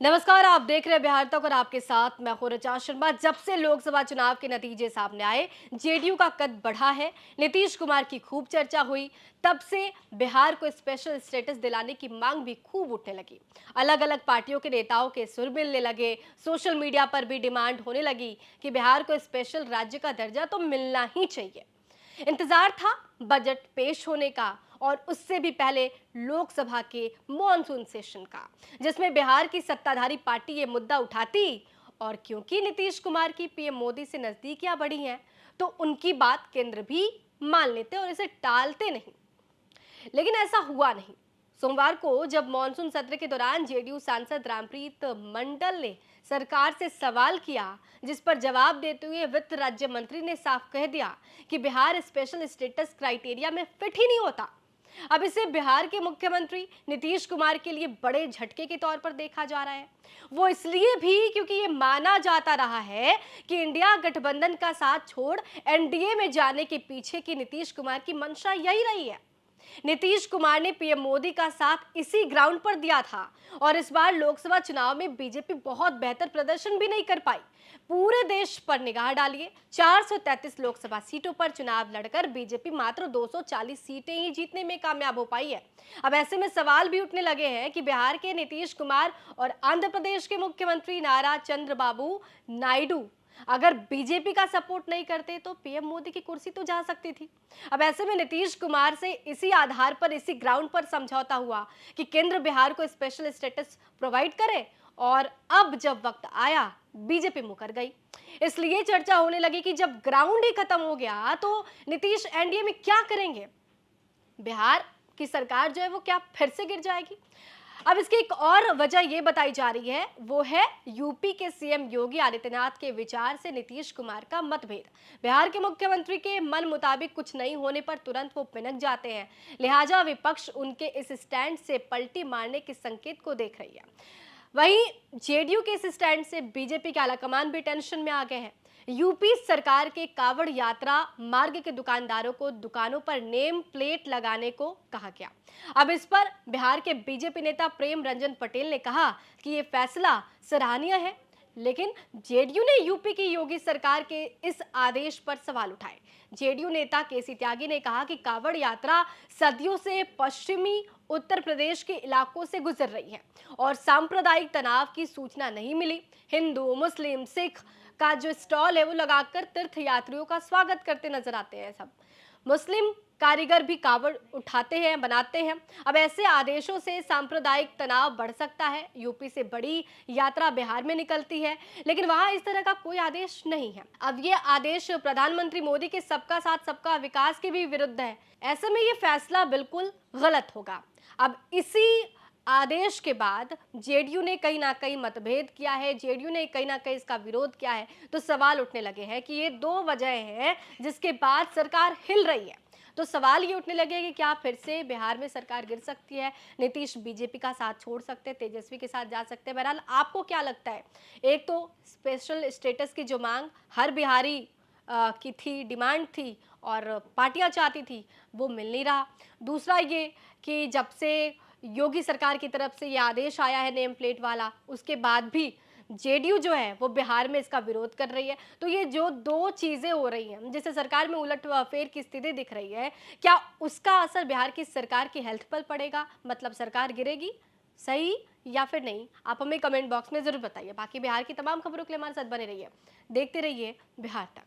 नमस्कार, आप देख रहे हैं बिहार तक और आपके साथ मैं हूं ऋचा शर्मा। जब से लोकसभा चुनाव के नतीजे सामने आए, जेडीयू का कद बढ़ा है। नीतीश कुमार की खूब चर्चा हुई। तब से बिहार को स्पेशल स्टेटस दिलाने की मांग भी खूब उठने लगी। अलग अलग पार्टियों के नेताओं के सुर मिलने लगे। सोशल मीडिया पर भी डिमांड होने लगी कि बिहार को स्पेशल राज्य का दर्जा तो मिलना ही चाहिए। इंतजार था बजट पेश होने का और उससे भी पहले लोकसभा के मॉनसून सेशन का, जिसमें बिहार की सत्ताधारी पार्टी ये मुद्दा उठाती। और क्योंकि नीतीश कुमार की पीएम मोदी से नजदीकियां बढ़ी हैं, तो उनकी बात केंद्र भी मान लेते और इसे टालते नहीं। लेकिन ऐसा हुआ नहीं। सोमवार को जब मॉनसून सत्र के दौरान जेडीयू सांसद रामप्रीत मंडल ने सरकार से सवाल किया, जिस पर जवाब देते हुए वित्त राज्य मंत्री ने साफ कह दिया कि बिहार स्पेशल स्टेटस क्राइटेरिया में फिट ही नहीं होता। अब इसे बिहार के मुख्यमंत्री नीतीश कुमार के लिए बड़े झटके के तौर पर देखा जा रहा है। वो इसलिए भी क्योंकि ये माना जाता रहा है कि इंडिया गठबंधन का साथ छोड़ एनडीए में जाने के पीछे की नीतीश कुमार की मंशा यही रही है। नीतीश कुमार ने पीएम मोदी का साथ इसी ग्राउंड पर दिया था और इस बार लोकसभा चुनाव में बीजेपी बहुत बेहतर प्रदर्शन भी नहीं कर पाई। पूरे देश पर निगाह डालिए, 433 लोकसभा सीटों पर चुनाव लड़कर बीजेपी मात्र 240 सीटें ही जीतने में कामयाब हो पाई है। अब ऐसे में सवाल भी उठने लगे हैं कि बिहार के नीतीश कुमार और आंध्र प्रदेश के मुख्यमंत्री नारा चंद्रबाबू नायडू अगर बीजेपी का सपोर्ट नहीं करते तो पीएम मोदी की कुर्सी तो जा सकती थी। अब ऐसे में नीतीश कुमार से इसी आधार पर, इसी ग्राउंड पर समझौता हुआ कि केंद्र बिहार को स्पेशल स्टेटस प्रोवाइड करे। और अब जब वक्त आया, बीजेपी मुकर गई। इसलिए चर्चा होने लगी कि जब ग्राउंड ही खत्म हो गया तो नीतीश एनडीए में क्या करेंगे। बिहार की सरकार जो है वो क्या फिर से गिर जाएगी। अब इसकी एक और वजह यह बताई जा रही है, वो है यूपी के सीएम योगी आदित्यनाथ के विचार से नीतीश कुमार का मतभेद। बिहार के मुख्यमंत्री के मन मुताबिक कुछ नहीं होने पर तुरंत वो पिनक जाते हैं। लिहाजा विपक्ष उनके इस स्टैंड से पलटी मारने के संकेत को देख रही है। वहीं जेडीयू के इस स्टैंड से बीजेपी के आलाकमान भी टेंशन में आ गए हैं। यूपी सरकार के कावड़ यात्रा मार्ग के दुकानदारों को दुकानों पर नेम प्लेट लगाने को कहा गया। अब इस पर बिहार के बीजेपी नेता प्रेम रंजन पटेल ने कहा कि ये फैसला सराहनीय है, लेकिन जेडीयू ने यूपी की योगी सरकार के इस आदेश पर सवाल उठाए। जेडीयू नेता केसी त्यागी ने कहा कि कावड़ यात्रा सदियों से पश्चिमी उत्तर प्रदेश के इलाकों से गुजर रही है और सांप्रदायिक तनाव की सूचना नहीं मिली। हिंदू, मुस्लिम, सिख का जो स्टॉल है वो लगाकर तीर्थ यात्रियों का स्वागत करते नजर आते हैं। सब मुस्लिम कारीगर भी कावड़ उठाते हैं, बनाते हैं। अब ऐसे आदेशों से सांप्रदायिक तनाव बढ़ सकता है। यूपी से बड़ी यात्रा बिहार में निकलती है, लेकिन वहां इस तरह का कोई आदेश नहीं है। अब ये आदेश प्रधानमंत्री मोदी के सबका साथ सबका विकास के भी विरुद्ध है। ऐसे में ये फैसला बिल्कुल गलत होगा। अब इसी आदेश के बाद जेडीयू ने कहीं ना कहीं मतभेद किया है, जेडीयू ने कहीं ना कहीं इसका विरोध किया है। तो सवाल उठने लगे हैं कि ये दो वजह हैं जिसके बाद सरकार हिल रही है। तो सवाल ये उठने लगे कि क्या फिर से बिहार में सरकार गिर सकती है, नीतीश बीजेपी का साथ छोड़ सकते हैं, तेजस्वी के साथ जा सकते हैं। बहरहाल आपको क्या लगता है? एक तो स्पेशल स्टेटस की जो मांग हर बिहारी की थी, डिमांड थी और पार्टियां चाहती थी, वो मिल नहीं रहा। दूसरा ये कि जब से योगी सरकार की तरफ से ये आदेश आया है नेम प्लेट वाला, उसके बाद भी जेडीयू जो है वो बिहार में इसका विरोध कर रही है। तो ये जो दो चीजें हो रही हैं, जिससे सरकार में उलटफेर की स्थिति दिख रही है, क्या उसका असर बिहार की सरकार की हेल्थ पर पड़ेगा? मतलब सरकार गिरेगी, सही या फिर नहीं? आप हमें कमेंट बॉक्स में जरूर बताइए। बाकी बिहार की तमाम खबरों के लिए हमारे साथ बने रहिए, देखते रहिए बिहार तक।